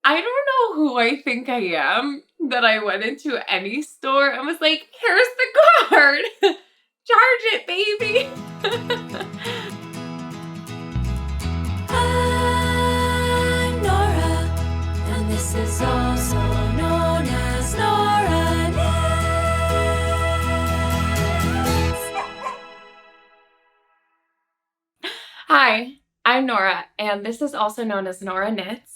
I don't know who I think I am that I went into any store and was like, here's the card. Charge it, baby. I'm Nora, and this is also known as Nora Knits. Hi, I'm Nora, and this is also known as Nora Knits.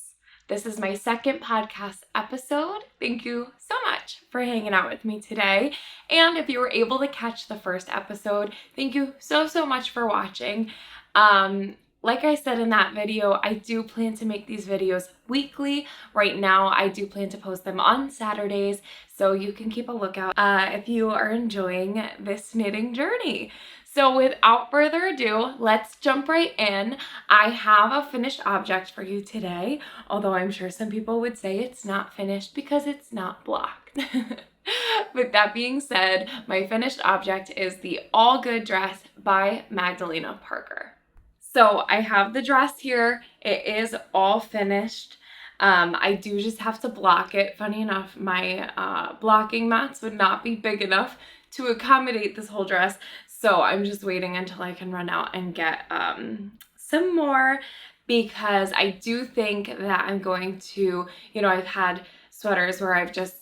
This is my second podcast episode. Thank you so much for hanging out with me today. And if you were able to catch the first episode, thank you so much for watching. Like I said in that video, I do plan to make these videos weekly. Right now, I do plan to post them on Saturdays, so you can keep a lookout if you are enjoying this knitting journey. So without further ado, let's jump right in. I have a finished object for you today, although I'm sure some people would say it's not finished because it's not blocked. With that being said, my finished object is the All Good dress by Magdalena Parker. So I have the dress here. It is all finished. I do just have to block it. Funny enough, my blocking mats would not be big enough to accommodate this whole dress. So I'm just waiting until I can run out and get some more, because I do think that I'm going to, I've had sweaters where I've just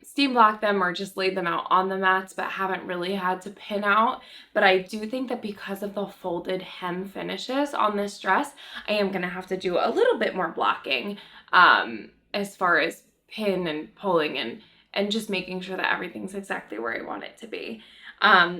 steam blocked them or just laid them out on the mats, but haven't really had to pin out. But I do think that because of the folded hem finishes on this dress, I am going to have to do a little bit more blocking as far as pin and pulling and just making sure that everything's exactly where I want it to be.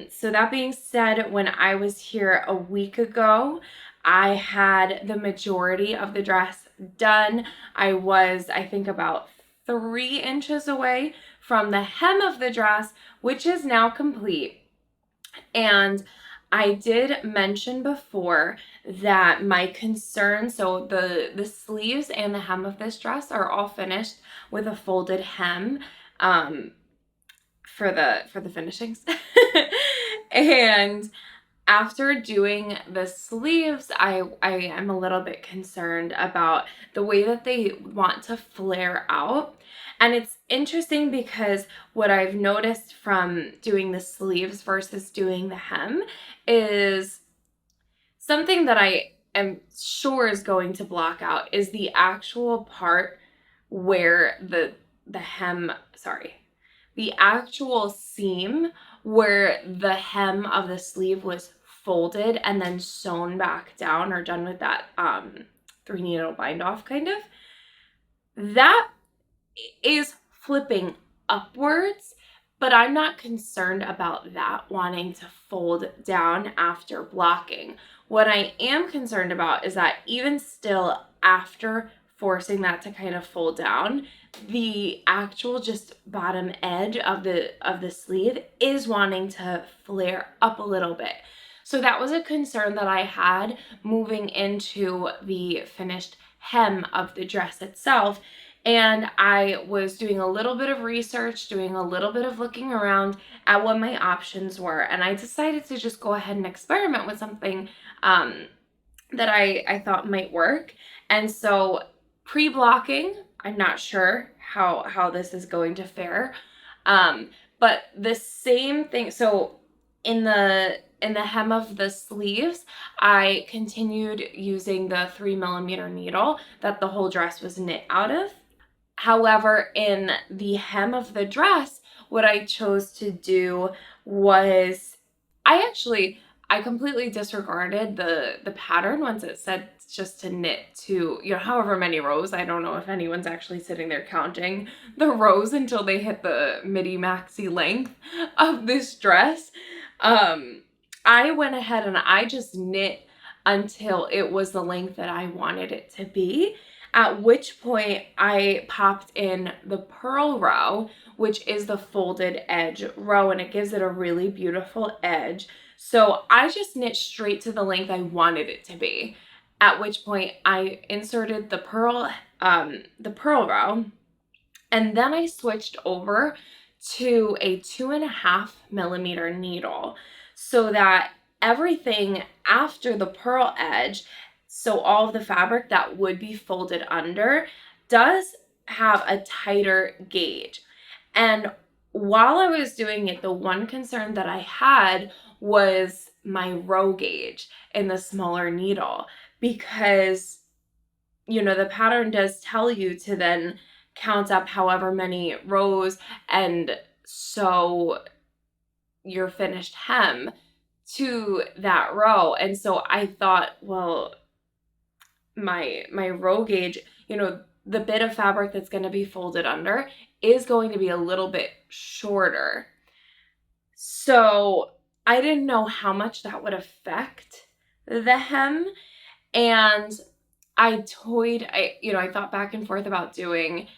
So that being said, when I was here a week ago, I had the majority of the dress done. I was, I think, about 3 inches away from the hem of the dress, which is now complete. And I did mention before that my concern, so the sleeves and the hem of this dress are all finished with a folded hem for the finishings. And after doing the sleeves, I am a little bit concerned about the way that they want to flare out. And it's interesting because what I've noticed from doing the sleeves versus doing the hem is something that I am sure is going to block out is the actual part where the actual seam where the hem of the sleeve was folded and then sewn back down or done with that 3 needle bind off kind of. That is flipping upwards, but I'm not concerned about that wanting to fold down after blocking. What I am concerned about is that even still after forcing that to kind of fold down, the actual just bottom edge of the sleeve is wanting to flare up a little bit. So that was a concern that I had moving into the finished hem of the dress itself. And I was doing a little bit of research, doing a little bit of looking around at what my options were. And I decided to just go ahead and experiment with something that I thought might work. And so pre-blocking, I'm not sure how this is going to fare. But the same thing, so in the hem of the sleeves, I continued using the 3mm needle that the whole dress was knit out of. However, in the hem of the dress, what I chose to do was I completely disregarded the pattern once it said just to knit to, however many rows. I don't know if anyone's actually sitting there counting the rows until they hit the midi maxi length of this dress. I went ahead and I just knit until it was the length that I wanted it to be, at which point I popped in the purl row, which is the folded edge row, and it gives it a really beautiful edge. So I just knit straight to the length I wanted it to be, at which point I inserted the purl row, and then I switched over to a 2.5mm needle so that everything after the purl edge, so all of the fabric that would be folded under, does have a tighter gauge. And while I was doing it, the one concern that I had was my row gauge in the smaller needle, because, the pattern does tell you to then count up however many rows and sew your finished hem to that row. And so I thought, well, my row gauge, the bit of fabric that's going to be folded under is going to be a little bit shorter. So I didn't know how much that would affect the hem. And I thought back and forth about doing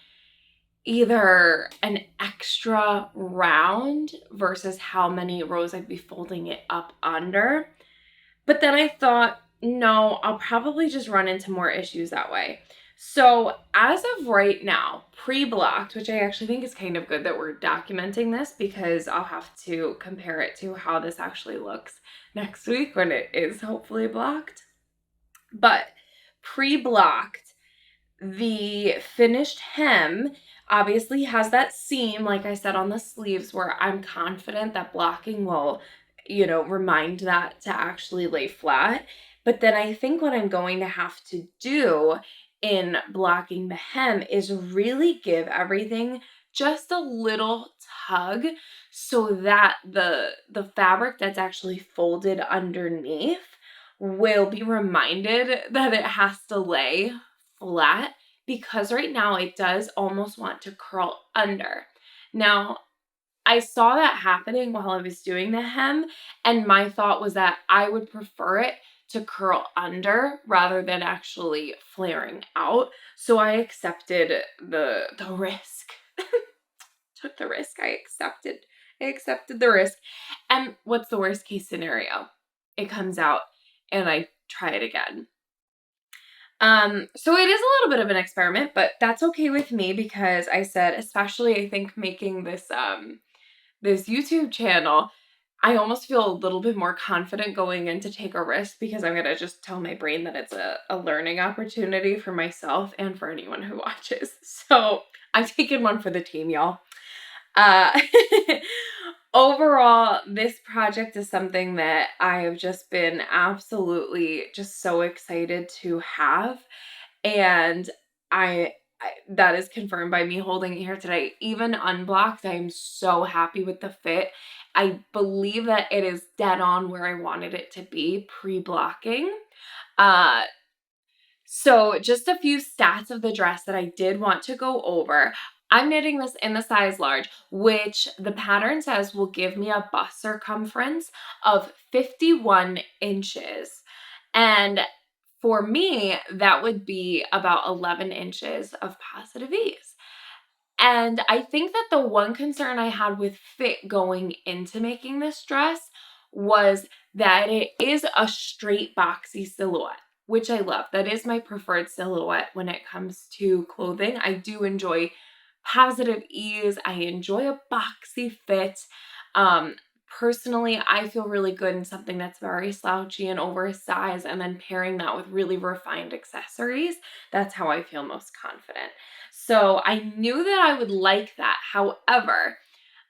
either an extra round versus how many rows I'd be folding it up under. But then I thought, no, I'll probably just run into more issues that way. So as of right now, pre-blocked, which I actually think is kind of good that we're documenting this, because I'll have to compare it to how this actually looks next week when it is hopefully blocked. But pre-blocked, the finished hem obviously has that seam, like I said, on the sleeves, where I'm confident that blocking will, remind that to actually lay flat. But then I think what I'm going to have to do in blocking the hem is really give everything just a little tug, so that the fabric that's actually folded underneath will be reminded that it has to lay flat, because right now it does almost want to curl under. Now, I saw that happening while I was doing the hem, and my thought was that I would prefer it to curl under rather than actually flaring out. So I accepted the risk. Took the risk. I accepted the risk. And what's the worst case scenario? It comes out and I try it again. So it is a little bit of an experiment, but that's okay with me, because I said, especially I think making this this YouTube channel, I almost feel a little bit more confident going in to take a risk, because I'm going to just tell my brain that it's a learning opportunity for myself and for anyone who watches. So I'm taking one for the team, y'all. Overall, this project is something that I have just been absolutely just so excited to have. And I that is confirmed by me holding it here today. Even unblocked, I am so happy with the fit. I believe that it is dead on where I wanted it to be pre-blocking. So just a few stats of the dress that I did want to go over. I'm knitting this in the size large, which the pattern says will give me a bust circumference of 51 inches. And for me, that would be about 11 inches of positive ease. And I think that the one concern I had with fit going into making this dress was that it is a straight boxy silhouette, which I love. That is my preferred silhouette when it comes to clothing. I do enjoy positive ease. I enjoy a boxy fit. Personally, I feel really good in something that's very slouchy and oversized, and then pairing that with really refined accessories. That's how I feel most confident. So I knew that I would like that. However,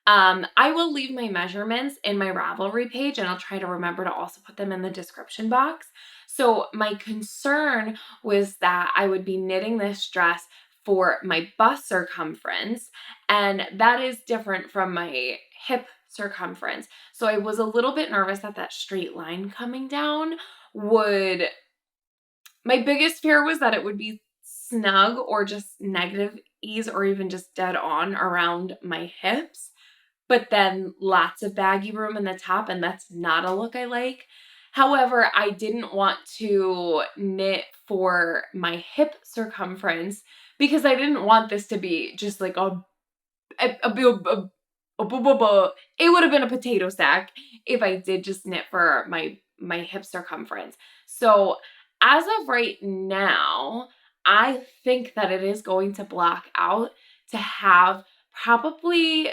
I will leave my measurements in my Ravelry page, and I'll try to remember to also put them in the description box. So my concern was that I would be knitting this dress for my bust circumference, and that is different from my hip circumference. So I was a little bit nervous that that straight line coming down would, my biggest fear was that it would be snug or just negative ease, or even just dead on around my hips, but then lots of baggy room in the top, and that's not a look I like. However, I didn't want to knit for my hip circumference, because I didn't want this to be just like it would have been a potato sack if I did just knit for my hip circumference. So as of right now, I think that it is going to block out to have probably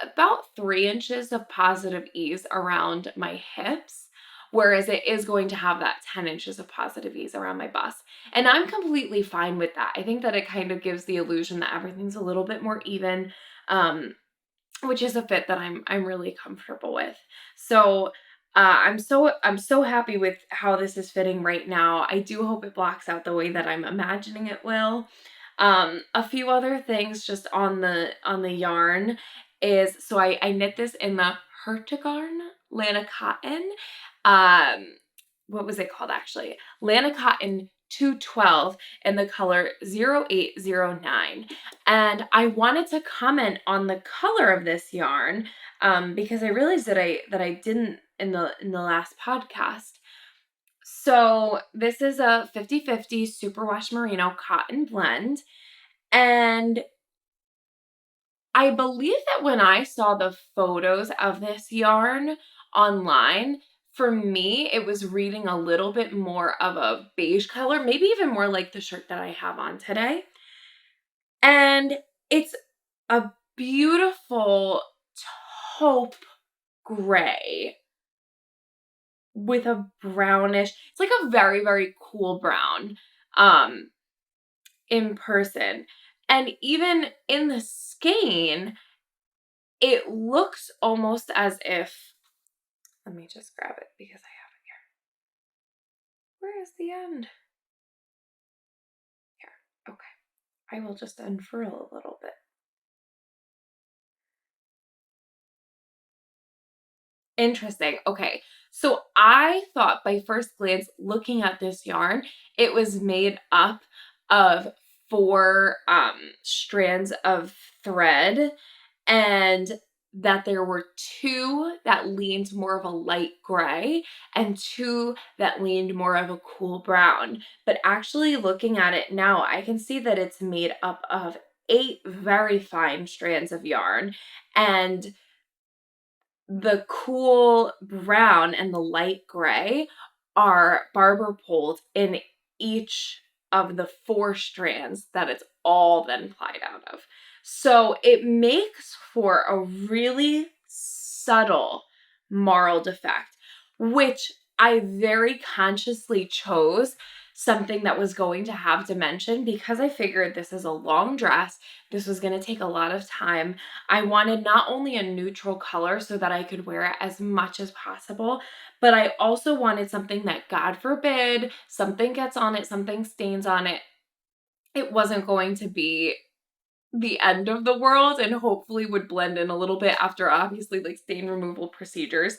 about 3 inches of positive ease around my hips, whereas it is going to have that 10 inches of positive ease around my bust. And I'm completely fine with that. I think that it kind of gives the illusion that everything's a little bit more even, which is a fit that I'm really comfortable with. So I'm so happy with how this is fitting right now. I do hope it blocks out the way that I'm imagining it will. A few other things just on the yarn is, so I knit this in the Hertigarn Lana Cotton. What was it called actually? Lana Cotton 212 in the color 0809. And I wanted to comment on the color of this yarn because I realized that I didn't in the last podcast. So this is a 50/50 superwash merino cotton blend. And I believe that when I saw the photos of this yarn online, for me, it was reading a little bit more of a beige color, maybe even more like the shirt that I have on today. And it's a beautiful taupe gray with a brownish, it's like a very, very cool brown in person. And even in the skein, it looks almost as if, let me just grab it because I have it here. Where is the end? Here, okay. I will just unfurl a little bit. Interesting. Okay. So I thought by first glance, looking at this yarn, it was made up of 4 strands of thread, and that there were 2 that leaned more of a light gray and 2 that leaned more of a cool brown. But actually looking at it now, I can see that it's made up of 8 very fine strands of yarn, and the cool brown and the light gray are barber poled in each of the 4 strands that it's all then plied out of. So it makes for a really subtle marled effect, which I very consciously chose something that was going to have dimension because I figured this is a long dress. This was going to take a lot of time. I wanted not only a neutral color so that I could wear it as much as possible, but I also wanted something that, God forbid, something gets on it, something stains on it, it wasn't going to be the end of the world and hopefully would blend in a little bit after obviously like stain removal procedures.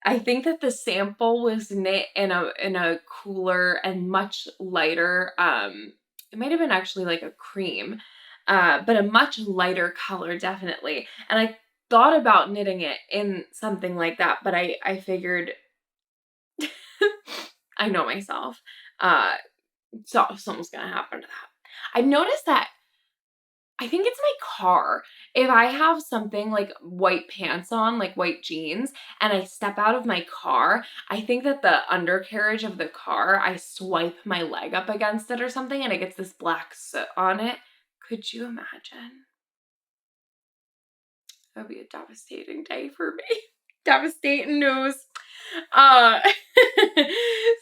I think that the sample was knit in a cooler and much lighter, it might have been actually like a cream, but a much lighter color definitely. And I thought about knitting it in something like that, but I figured I know myself. So something's gonna happen to that. I've noticed that I think it's my car. If I have something like white pants on, like white jeans, and I step out of my car, I think that the undercarriage of the car, I swipe my leg up against it or something and it gets this black soot on it. Could you imagine? That would be a devastating day for me. Devastating news. Uh,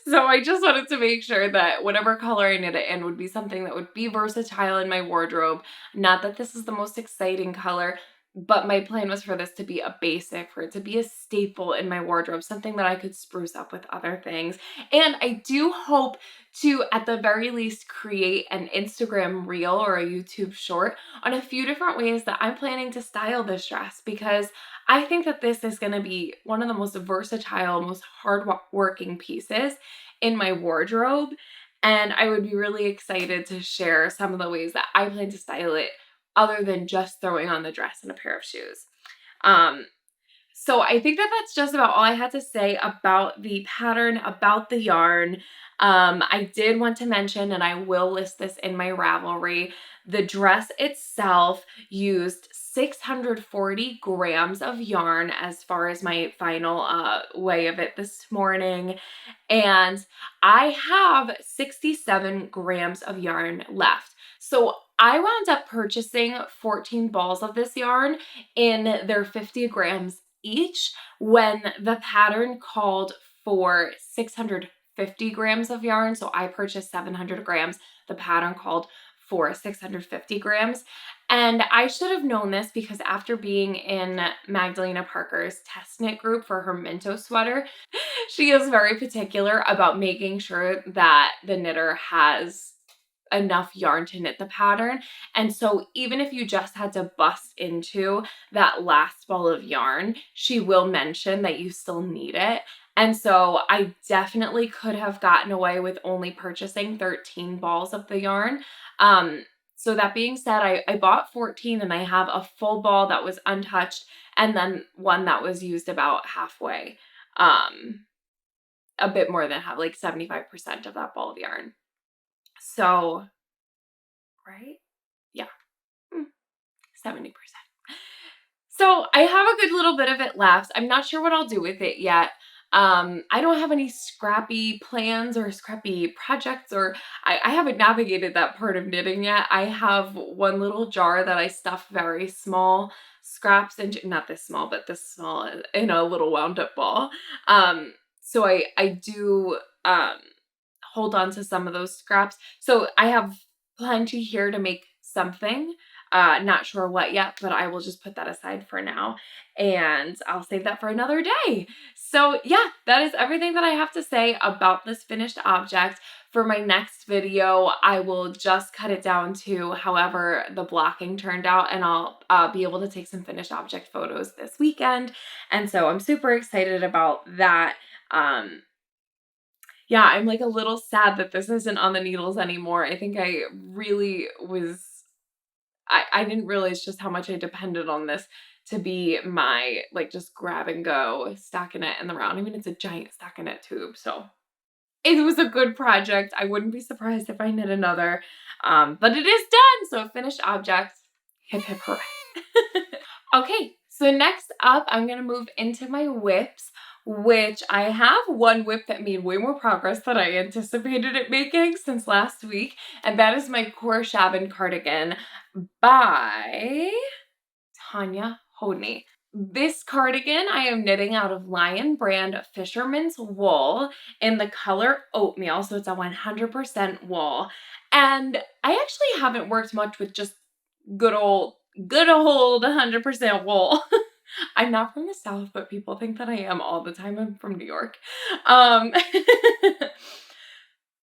so I just wanted to make sure that whatever color I knit it in would be something that would be versatile in my wardrobe. Not that this is the most exciting color, but my plan was for this to be a basic, for it to be a staple in my wardrobe, something that I could spruce up with other things. And I do hope to, at the very least, create an Instagram reel or a YouTube short on a few different ways that I'm planning to style this dress, because I think that this is going to be one of the most versatile, most hard-working pieces in my wardrobe. And I would be really excited to share some of the ways that I plan to style it other than just throwing on the dress and a pair of shoes. So I think that that's just about all I had to say about the pattern, about the yarn. I did want to mention, and I will list this in my Ravelry, the dress itself used 640 grams of yarn as far as my final weigh of it this morning. And I have 67 grams of yarn left. So I wound up purchasing 14 balls of this yarn in their 50 grams each when the pattern called for 650 grams of yarn. So I purchased 700 grams. The pattern called for 650 grams. And I should have known this because after being in Magdalena Parker's test knit group for her Minto sweater, she is very particular about making sure that the knitter has enough yarn to knit the pattern. And so even if you just had to bust into that last ball of yarn, she will mention that you still need it. And so I definitely could have gotten away with only purchasing 13 balls of the yarn. So that being said, I bought 14 and I have a full ball that was untouched and then one that was used about halfway. A bit more than half, like 75% of that ball of yarn. So, right? Yeah, 70%. So I have a good little bit of it left. I'm not sure what I'll do with it yet. I don't have any scrappy plans or scrappy projects, or I haven't navigated that part of knitting yet. I have one little jar that I stuff very small scraps into, not this small, but this small in a little wound up ball. So I do hold on to some of those scraps. So I have plenty here to make something. Not sure what yet, but I will just put that aside for now and I'll save that for another day. So yeah, that is everything that I have to say about this finished object. For my next video, I will just cut it down to however the blocking turned out, and I'll be able to take some finished object photos this weekend. And so I'm super excited about that. Yeah, I'm like a little sad that this isn't on the needles anymore. I think I really was, I didn't realize just how much I depended on this to be my, like, just grab and go stockinette in the round. I mean, it's a giant stockinette tube, so it was a good project. I wouldn't be surprised if I knit another, but it is done, so finished object. Hip hip hooray. Okay, so next up, I'm gonna move into my whips, which I have one whip that made way more progress than I anticipated it making since last week, and that is my Korshavn cardigan by Tanya Hodney. This cardigan I am knitting out of Lion brand Fisherman's Wool in the color Oatmeal, so it's a 100% wool. And I actually haven't worked much with just good old 100% wool. I'm not from the South, but people think that I am all the time. I'm from New York.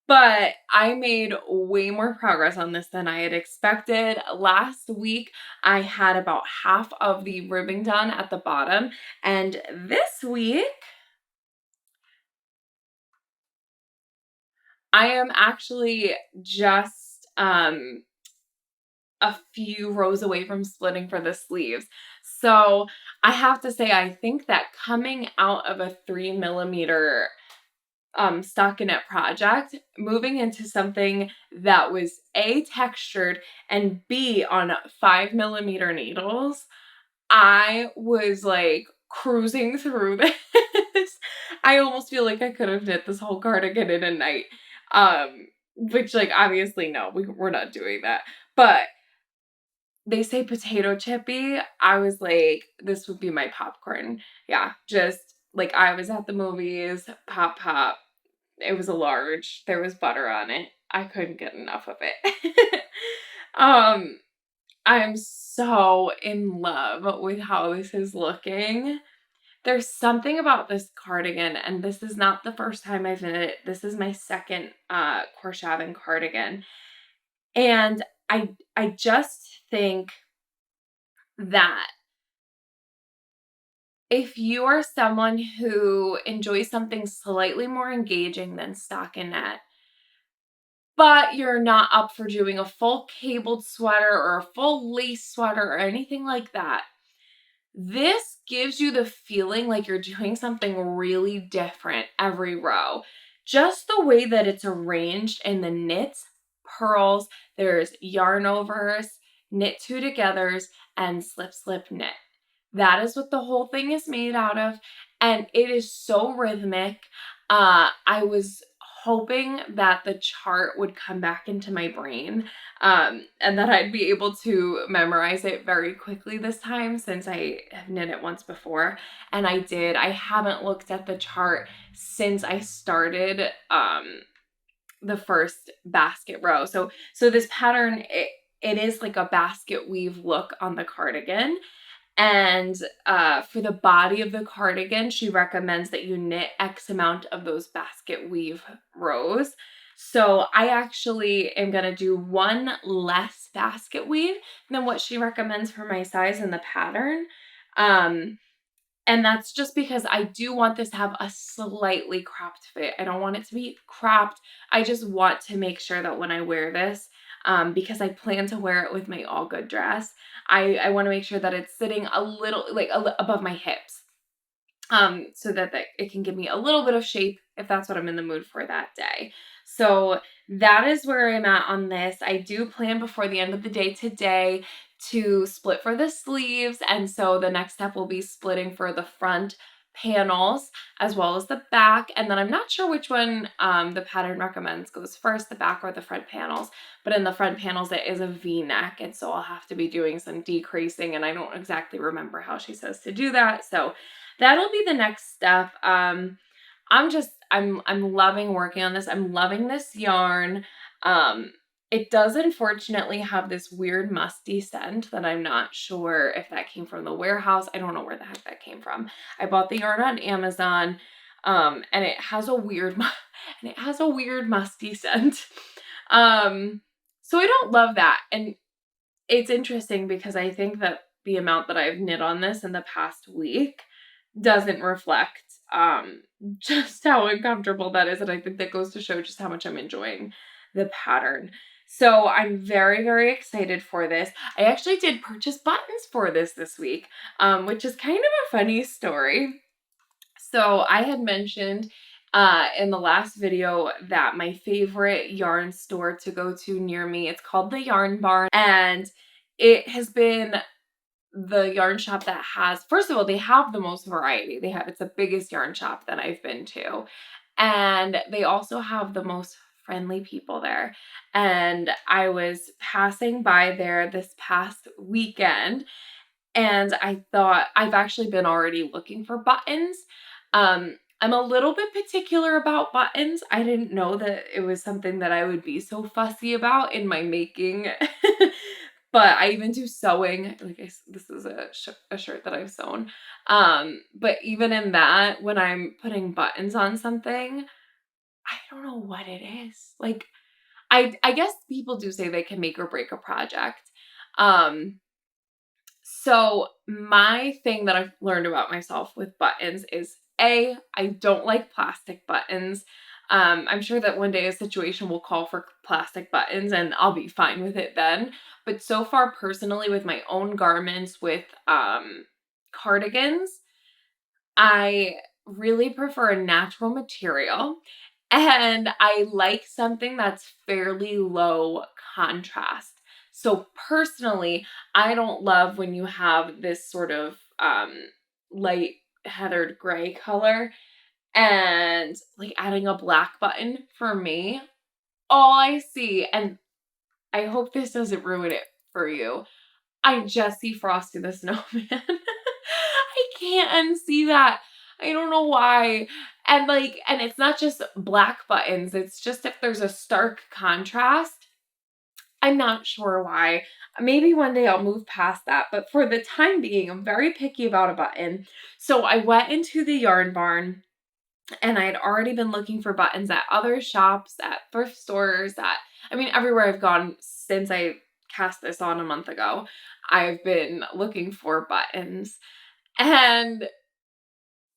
But I made way more progress on this than I had expected. Last week, I had about half of the ribbing done at the bottom. And this week, I am actually just a few rows away from splitting for the sleeves. So I have to say, I think that coming out of a 3mm stockinette project, moving into something that was A, textured, and B, on 5mm needles, I was like cruising through this. I almost feel like I could have knit this whole cardigan in a night. Which, like, obviously no, we're not doing that. But they say potato chippy. I was like, this would be my popcorn. Yeah, just like I was at the movies, pop pop. It was a large. There was butter on it. I couldn't get enough of it. I'm so in love with how this is looking. There's something about this cardigan, and this is not the first time I've knit it. This is my second Korshavn cardigan. And I just think that if you are someone who enjoys something slightly more engaging than stockinette, but you're not up for doing a full cabled sweater or a full lace sweater or anything like that, this gives you the feeling like you're doing something really different every row. Just the way that it's arranged in the knits, purls, there's yarn overs, knit two togethers, and slip slip knit. That is what the whole thing is made out of, and it is so rhythmic. I was hoping that the chart would come back into my brain, and that I'd be able to memorize it very quickly this time, since I have knit it once before. And I did. I haven't looked at the chart since I started the first basket row. So this pattern, it is like a basket weave look on the cardigan. And for the body of the cardigan, she recommends that you knit X amount of those basket weave rows. So I actually am going to do one less basket weave than what she recommends for my size in the pattern. And that's just because I do want this to have a slightly cropped fit. I don't want it to be cropped. I just want to make sure that when I wear this, because I plan to wear it with my all good dress, I want to make sure that it's sitting a little, like above my hips, so that it can give me a little bit of shape if that's what I'm in the mood for that day. So that is where I'm at on this. I do plan before the end of the day today to split for the sleeves, and so the next step will be splitting for the front panels as well as the back. And then I'm not sure which one the pattern recommends goes first, the back or the front panels, but in the front panels it is a V-neck, and so I'll have to be doing some decreasing, and I don't exactly remember how she says to do that. So that'll be the next step. I'm loving working on this. I'm loving this yarn. It does unfortunately have this weird musty scent that I'm not sure if that came from the warehouse. I don't know where the heck that came from. I bought the yarn on Amazon, and it has a weird musty scent. So I don't love that. And it's interesting because I think that the amount that I've knit on this in the past week doesn't reflect just how uncomfortable that is, and I think that goes to show just how much I'm enjoying the pattern. So I'm very, very excited for this. I actually did purchase buttons for this week, which is kind of a funny story. So I had mentioned in the last video that my favorite yarn store to go to near me, it's called the Yarn Barn, and it has been the yarn shop that has, first of all, they have the most variety. It's the biggest yarn shop that I've been to. And they also have the most friendly people there. And I was passing by there this past weekend, and I thought, I've actually been already looking for buttons. I'm a little bit particular about buttons. I didn't know that it was something that I would be so fussy about in my making. But I even do sewing. This is a shirt that I've sewn. But even in that, when I'm putting buttons on something, I don't know what it is. Like, I guess people do say they can make or break a project. So my thing that I've learned about myself with buttons is I don't like plastic buttons. I'm sure that one day a situation will call for plastic buttons and I'll be fine with it then. But so far, personally, with my own garments, with cardigans, I really prefer a natural material, and I like something that's fairly low contrast. So personally, I don't love when you have this sort of light heathered gray color, and like adding a black button for me, all I see, and I hope this doesn't ruin it for you, I just see Frosty the Snowman. I can't unsee that. I don't know why. And it's not just black buttons, it's just if there's a stark contrast. I'm not sure why. Maybe one day I'll move past that, but for the time being, I'm very picky about a button. So I went into the Yarn Barn, and I had already been looking for buttons at other shops, at thrift stores, everywhere I've gone since I cast this on a month ago. I've been looking for buttons. And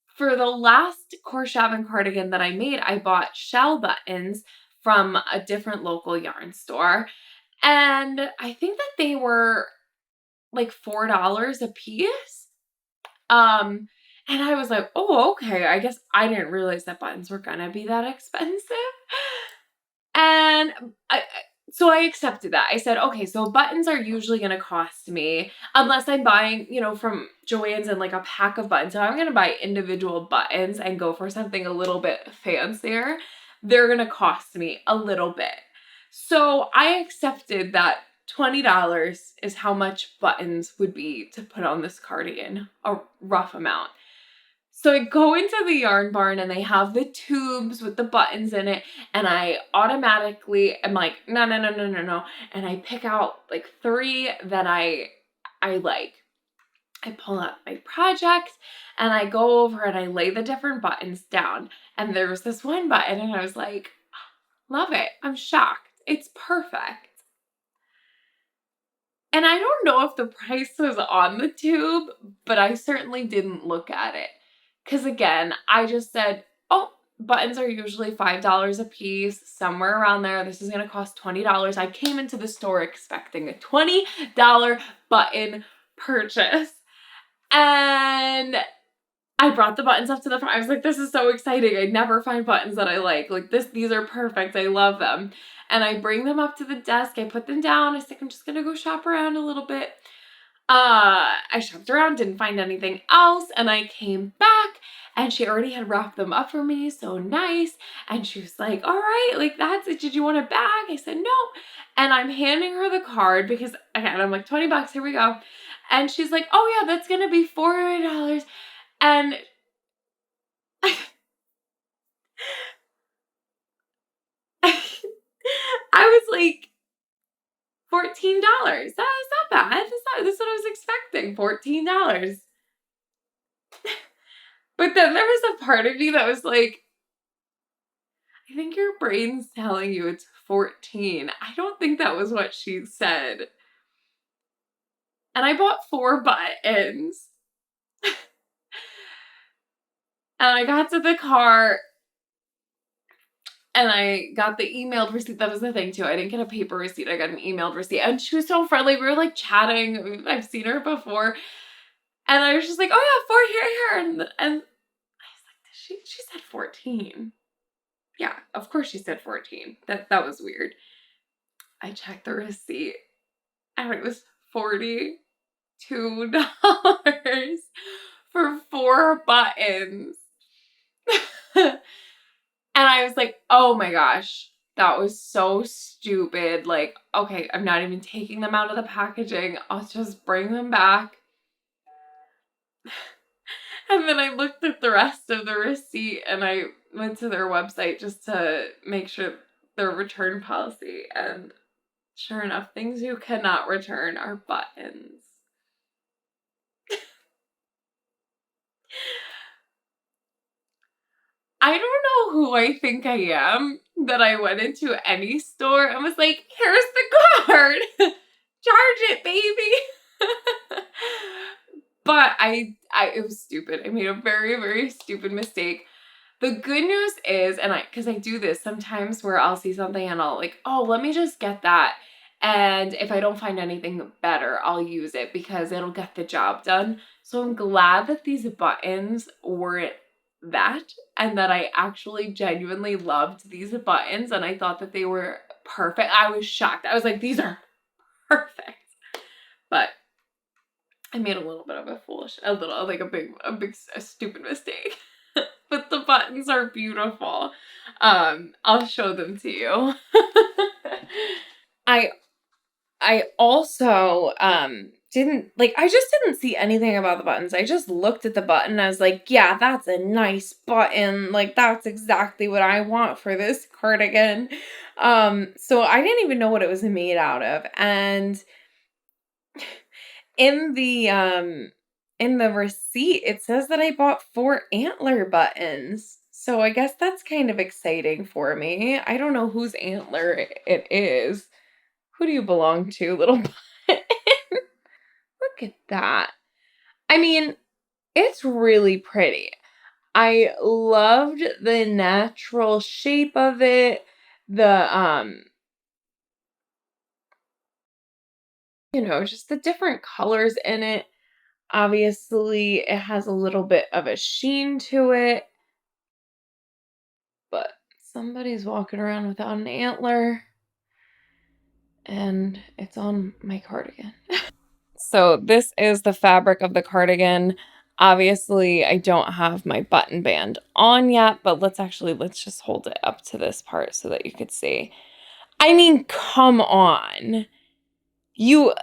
for the last Corshavin cardigan that I made, I bought shell buttons from a different local yarn store. And I think that they were like $4 a piece. And I was like, oh, okay, I guess I didn't realize that buttons were gonna be that expensive. And so I accepted that. I said, okay, so buttons are usually gonna cost me, unless I'm buying, from Joann's and like a pack of buttons. So I'm gonna buy individual buttons and go for something a little bit fancier, they're gonna cost me a little bit. So I accepted that $20 is how much buttons would be to put on this cardigan, a rough amount. So I go into the yarn barn and they have the tubes with the buttons in it, and I automatically am like, no. And I pick out like 3 that I like. I pull up my project and I go over and I lay the different buttons down. And there was this one button and I was like, love it. I'm shocked. It's perfect. And I don't know if the price was on the tube, but I certainly didn't look at it. Because again, I just said, oh, buttons are usually $5 a piece, somewhere around there. This is going to cost $20. I came into the store expecting a $20 button purchase. And I brought the buttons up to the front. I was like, this is so exciting. I never find buttons that I like. Like these are perfect. I love them. And I bring them up to the desk. I put them down. I was like, I'm just going to go shop around a little bit. I shopped around, didn't find anything else. And I came back and she already had wrapped them up for me. So nice. And she was like, all right, like that's it. Did you want a bag? I said, no. And I'm handing her the card because again, I'm like, $20, here we go. And she's like, oh yeah, that's going to be $40. And I was like, $14. That's not bad. That's what I was expecting. $14. But then there was a part of me that was like, I think your brain's telling you it's 14. I don't think that was what she said. And I bought 4 buttons. And I got to the car and I got the emailed receipt. That was the thing too. I didn't get a paper receipt. I got an emailed receipt. And she was so friendly. We were like chatting. I've seen her before. And I was just like, oh yeah, 4 here. And I was like, she said 14. Yeah, of course she said 14. That was weird. I checked the receipt and it was $42 for 4 buttons. And I was like, oh my gosh, that was so stupid. Like, okay, I'm not even taking them out of the packaging. I'll just bring them back. And then I looked at the rest of the receipt and I went to their website just to make sure their return policy. And sure enough, things you cannot return are buttons. I don't know who I think I am that I went into any store and was like, here's the card. Charge it, baby. But it was stupid. I made a very, very stupid mistake. The good news is, because I do this sometimes where I'll see something and I'll like, oh, let me just get that. And if I don't find anything better, I'll use it because it'll get the job done. So I'm glad that these buttons weren't that and that I actually genuinely loved these buttons and I thought that they were perfect. I was shocked. I was like, these are perfect. But I made a little bit of a stupid mistake. But the buttons are beautiful. I'll show them to you. I also I just didn't see anything about the buttons. I just looked at the button and I was like, yeah, that's a nice button. Like that's exactly what I want for this cardigan. So I didn't even know what it was made out of. And in the receipt, it says that I bought 4 antler buttons. So I guess that's kind of exciting for me. I don't know whose antler it is. Who do you belong to, little button? Look at that. I mean, it's really pretty. I loved the natural shape of it. The just the different colors in it. Obviously, it has a little bit of a sheen to it. But somebody's walking around without an antler. And it's on my cardigan. So this is the fabric of the cardigan. Obviously, I don't have my button band on yet, but let's just hold it up to this part so that you could see. I mean, come on. You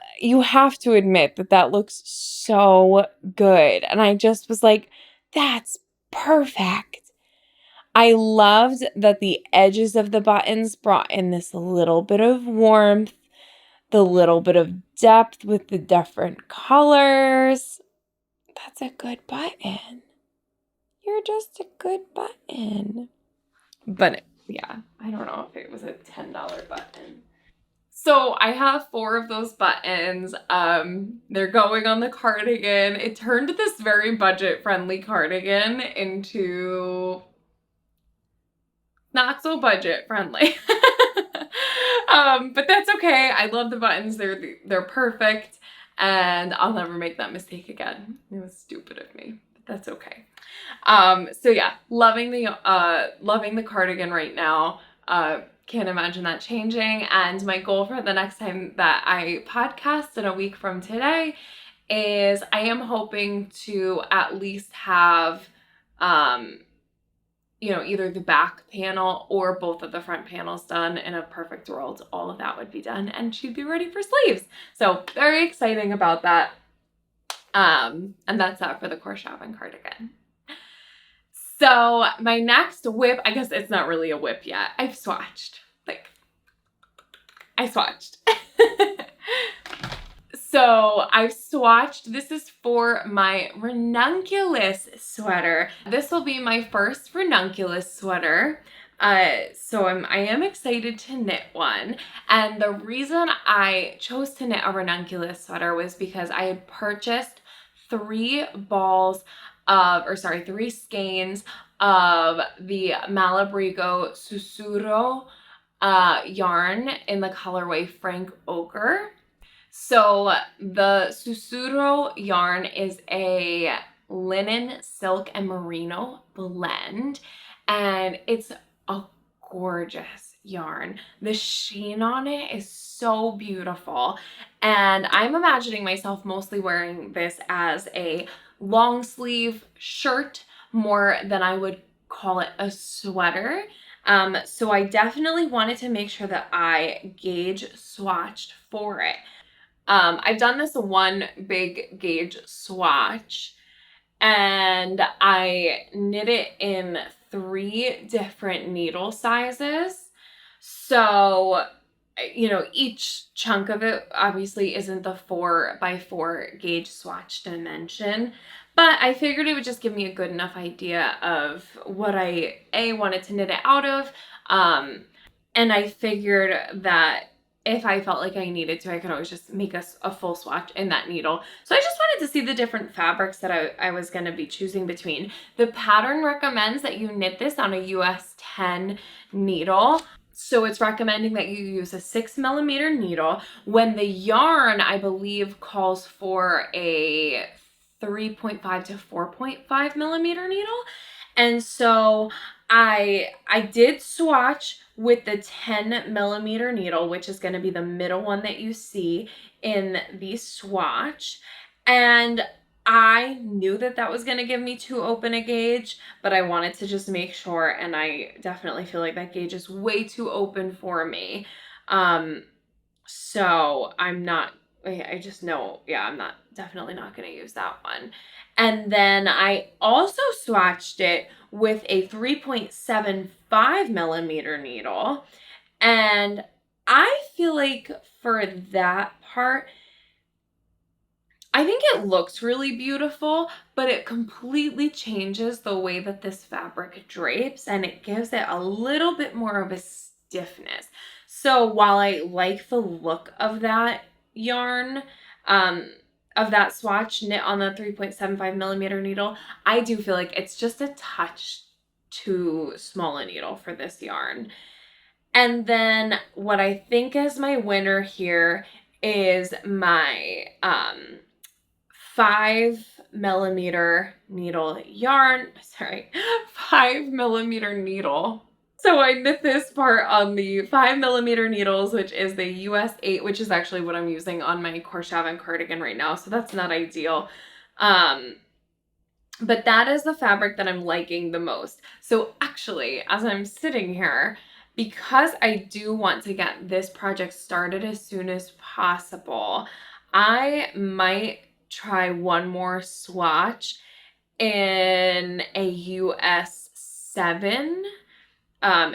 have to admit that that looks so good. And I just was like, that's perfect. I loved that the edges of the buttons brought in this little bit of warmth, the little bit of depth with the different colors. That's a good button. You're just a good button. But yeah, I don't know if it was a $10 button. So I have 4 of those buttons. They're going on the cardigan. It turned this very budget-friendly cardigan into not so budget-friendly. But that's okay. I love the buttons. They're perfect, and I'll never make that mistake again. It was stupid of me, but that's okay. So yeah, loving the cardigan right now. Can't imagine that changing. And my goal for the next time that I podcast in a week from today is I am hoping to at least have, either the back panel or both of the front panels done. In a perfect world, all of that would be done and she'd be ready for sleeves. So very exciting about that. And that's that for the Korshavn cardigan. So my next whip, I guess it's not really a whip yet. I've swatched. I swatched. So I've swatched. This is for my Ranunculus sweater. This will be my first Ranunculus sweater. So I am excited to knit one. And the reason I chose to knit a Ranunculus sweater was because I had purchased 3 skeins of the Malabrigo Sussurro yarn in the colorway Frank Ochre. So the Sussurro yarn is a linen, silk, and merino blend, and it's a gorgeous yarn. The sheen on it is so beautiful, and I'm imagining myself mostly wearing this as a long sleeve shirt more than I would call it a sweater. So I definitely wanted to make sure that I gauge swatched for it. I've done this one big gauge swatch, and I knit it in 3 different needle sizes. So, each chunk of it obviously isn't the 4x4 gauge swatch dimension, but I figured it would just give me a good enough idea of what I wanted to knit it out of. And I figured that if I felt like I needed to, I could always just make a full swatch in that needle. So I just wanted to see the different fabrics that I was going to be choosing between. The pattern recommends that you knit this on a US 10 needle. So it's recommending that you use a 6mm needle, when the yarn, I believe, calls for a 3.5 to 4.5mm needle. And so I did swatch with the 10mm needle, which is going to be the middle one that you see in the swatch. And I knew that was going to give me too open a gauge, but I wanted to just make sure, and I definitely feel like that gauge is way too open for me. So I just know, I'm definitely not going to use that one. And then I also swatched it with a 3.75mm needle. And I feel like for that part, I think it looks really beautiful, but it completely changes the way that this fabric drapes, and it gives it a little bit more of a stiffness. So while I like the look of that yarn, of that swatch knit on the 3.75mm needle, I do feel like it's just a touch too small a needle for this yarn. And then what I think is my winner here is my 5mm needle yarn. 5mm needle. So I knit this part on the 5mm needles, which is the US 8, which is actually what I'm using on my Korshavn cardigan right now. So that's not ideal. But that is the fabric that I'm liking the most. So actually, as I'm sitting here, because I do want to get this project started as soon as possible, I might try one more swatch in a US 7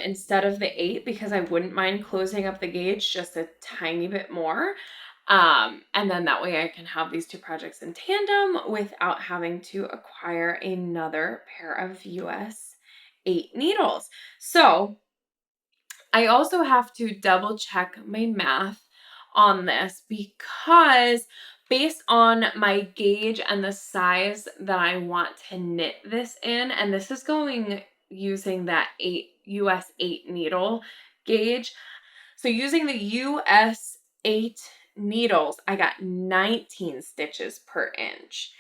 instead of the 8, because I wouldn't mind closing up the gauge just a tiny bit more. And then that way I can have these two projects in tandem without having to acquire another pair of US 8 needles. So I also have to double check my math on this, because based on my gauge and the size that I want to knit this in, and this is going using that US 8 needle gauge. So using the US 8 needles, I got 19 stitches per inch.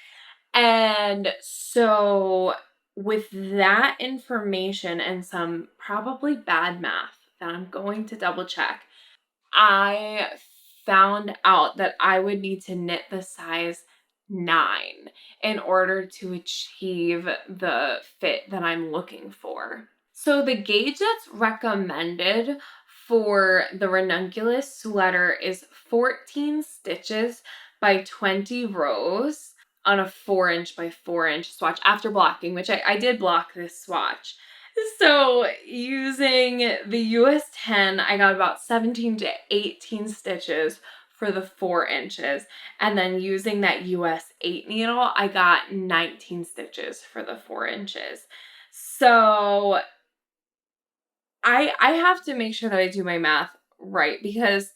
And so with that information and some probably bad math that I'm going to double check, I found out that I would need to knit the size 9 in order to achieve the fit that I'm looking for. So the gauge that's recommended for the Ranunculus sweater is 14 stitches by 20 rows on a 4" by 4" swatch after blocking, which I did block this swatch. So using the US 10, I got about 17 to 18 stitches for the 4 inches. And then using that US 8 needle, I got 19 stitches for the 4 inches. So I have to make sure that I do my math right, because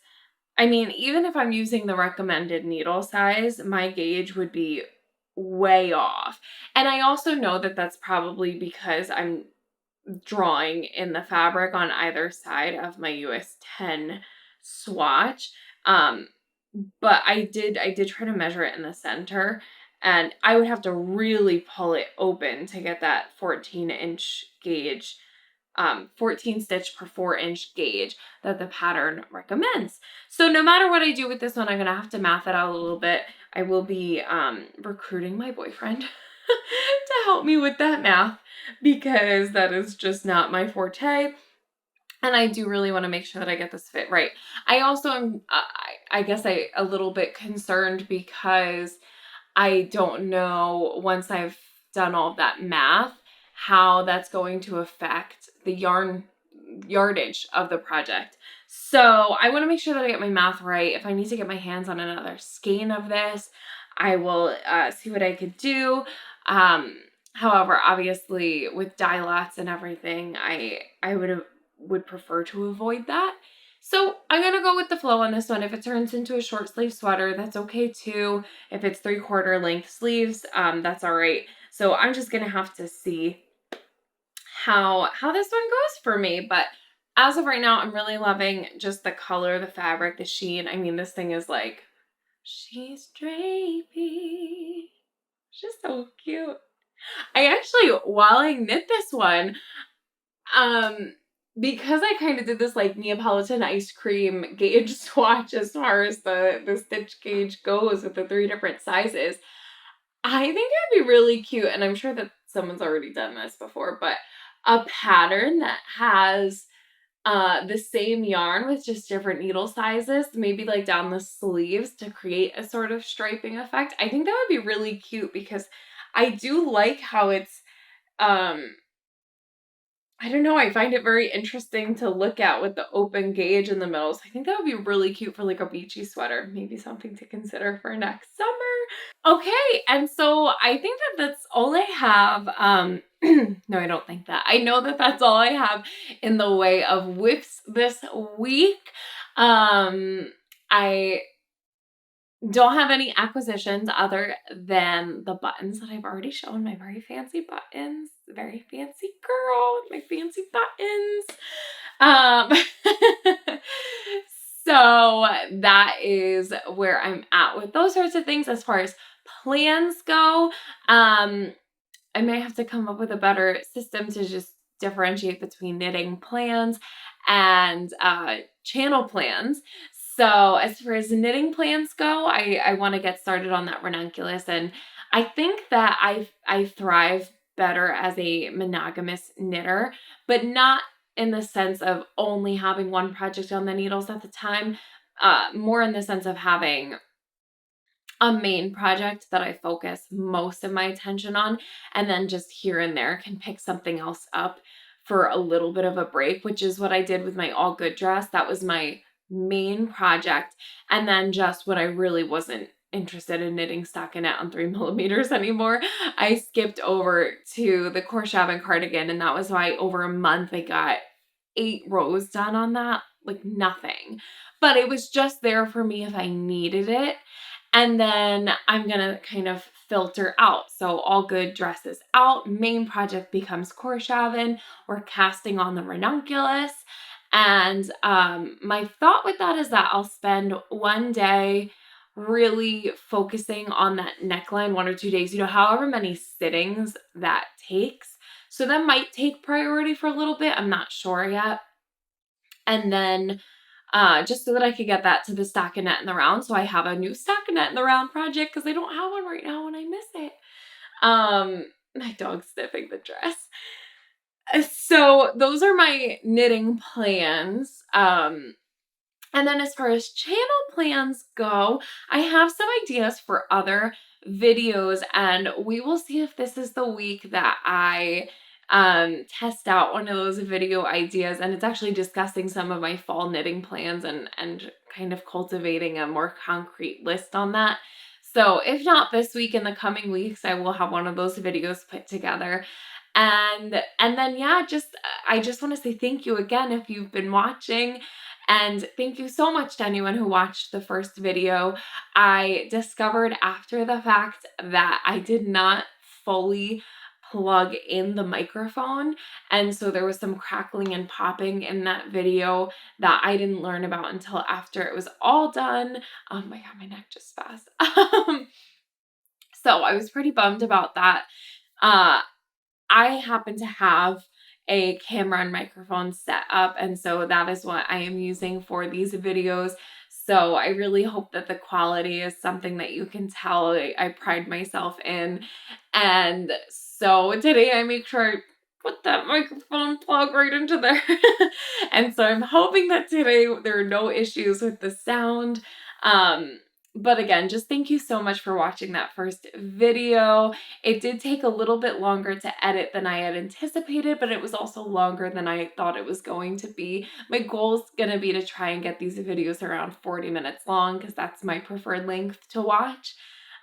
I mean, even if I'm using the recommended needle size, my gauge would be way off. And I also know that that's probably because I'm drawing in the fabric on either side of my US 10 swatch. But I did try to measure it in the center, and I would have to really pull it open to get that 14" gauge, 14 stitch per 4" gauge that the pattern recommends. So no matter what I do with this one, I'm gonna have to math it out a little bit. I will be recruiting my boyfriend to help me with that math, because that is just not my forte. And I do really want to make sure that I get this fit right. I also am, I guess, a little bit concerned, because I don't know, once I've done all of that math, how that's going to affect the yardage of the project. So I want to make sure that I get my math right. If I need to get my hands on another skein of this, I will see what I could do. However, obviously with dye lots and everything, I would prefer to avoid that. So I'm going to go with the flow on this one. If it turns into a short sleeve sweater, that's okay too. If it's 3/4 length sleeves, that's all right. So I'm just going to have to see how this one goes for me. But as of right now, I'm really loving just the color, the fabric, the sheen. I mean, this thing is like, she's drapey. She's so cute. I actually, while I knit this one, because I kind of did this like Neapolitan ice cream gauge swatch as far as the stitch gauge goes with the 3 different sizes, I think it would be really cute, and I'm sure that someone's already done this before, but a pattern that has the same yarn with just different needle sizes, maybe like down the sleeves, to create a sort of striping effect. I think that would be really cute, because I do like how it's I don't know, I find it very interesting to look at with the open gauge in the middle. So I think that would be really cute for like a beachy sweater. Maybe something to consider for next summer. Okay, and so I think that that's all I have. No, I don't think that. I know that that's all I have in the way of whips this week. I don't have any acquisitions other than the buttons that I've already shown, my very fancy buttons, very fancy girl with my fancy buttons. So that is where I'm at with those sorts of things. As far as plans go, I may have to come up with a better system to just differentiate between knitting plans and channel plans. So as far as knitting plans go, I want to get started on that ranunculus, and I think that I thrive better as a monogamous knitter, but not in the sense of only having one project on the needles at the time, more in the sense of having a main project that I focus most of my attention on, and then just here and there can pick something else up for a little bit of a break, which is what I did with my All Good dress. That was my main project. And then just when I really wasn't interested in knitting stockinette on 3mm anymore, I skipped over to the Corshavin cardigan, and that was why over a month I got 8 rows done on that, like nothing. But it was just there for me if I needed it. And then I'm gonna kind of filter out. So All Good dresses out, main project becomes Corshavin. We're casting on the Ranunculus. And my thought with that is that I'll spend one day really focusing on that neckline, 1 or 2 days, however many sittings that takes. So that might take priority for a little bit. I'm not sure yet. And then just so that I could get that to the stockinette in the round. So I have a new stockinette in the round project because I don't have one right now and I miss it. My dog's sniffing the dress. So those are my knitting plans. And then as far as channel plans go, I have some ideas for other videos, and we will see if this is the week that I test out one of those video ideas, and it's actually discussing some of my fall knitting plans and kind of cultivating a more concrete list on that. So if not this week, in the coming weeks, I will have one of those videos put together. And then yeah, I just want to say thank you again if you've been watching. And thank you so much to anyone who watched the first video. I discovered after the fact that I did not fully plug in the microphone, and so there was some crackling and popping in that video that I didn't learn about until after it was all done. Oh my god, my neck just passed. So I was pretty bummed about that. I happen to have a camera and microphone set up, and so that is what I am using for these videos. So I really hope that the quality is something that you can tell I pride myself in. And so today I make sure I put that microphone plug right into there. And so I'm hoping that today there are no issues with the sound. But again, just thank you so much for watching that first video. It did take a little bit longer to edit than I had anticipated, but it was also longer than I thought it was going to be. My goal is going to be to try and get these videos around 40 minutes long because that's my preferred length to watch.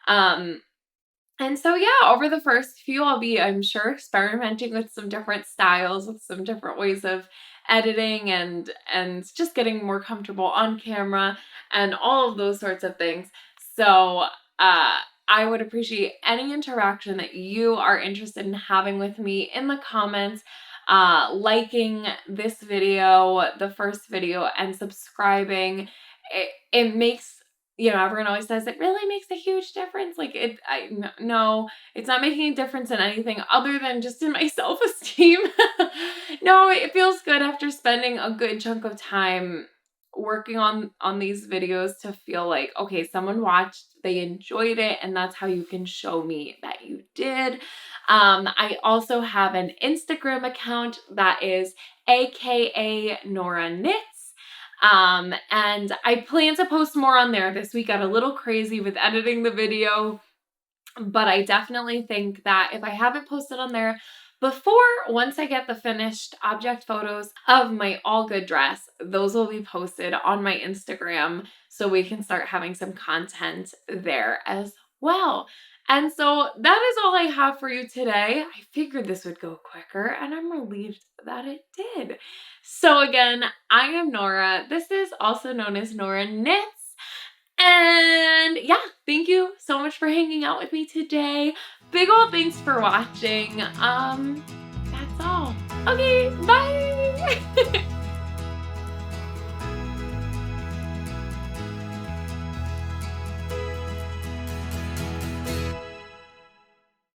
And so yeah, over the first few, I'll be, I'm sure, experimenting with some different styles, with some different ways of editing and just getting more comfortable on camera and all of those sorts of things. So I would appreciate any interaction that you are interested in having with me in the comments, liking this video, the first video, and subscribing. It makes, everyone always says it really makes a huge difference. Like no, it's not making a difference in anything other than just in my self-esteem. No, it feels good after spending a good chunk of time working on these videos to feel like, okay, someone watched, they enjoyed it, and that's how you can show me that you did. I also have an Instagram account that is aka Nora Knits. And I plan to post more on there. This week got a little crazy with editing the video, but I definitely think that if I haven't posted on there before, once I get the finished object photos of my All Good dress, those will be posted on my Instagram so we can start having some content there as well. And so that is all I have for you today. I figured this would go quicker, and I'm relieved that it did. So again, I am Nora. This is also known as Nora Knits. And yeah, thank you so much for hanging out with me today. Big ol' thanks for watching. That's all. Okay, bye!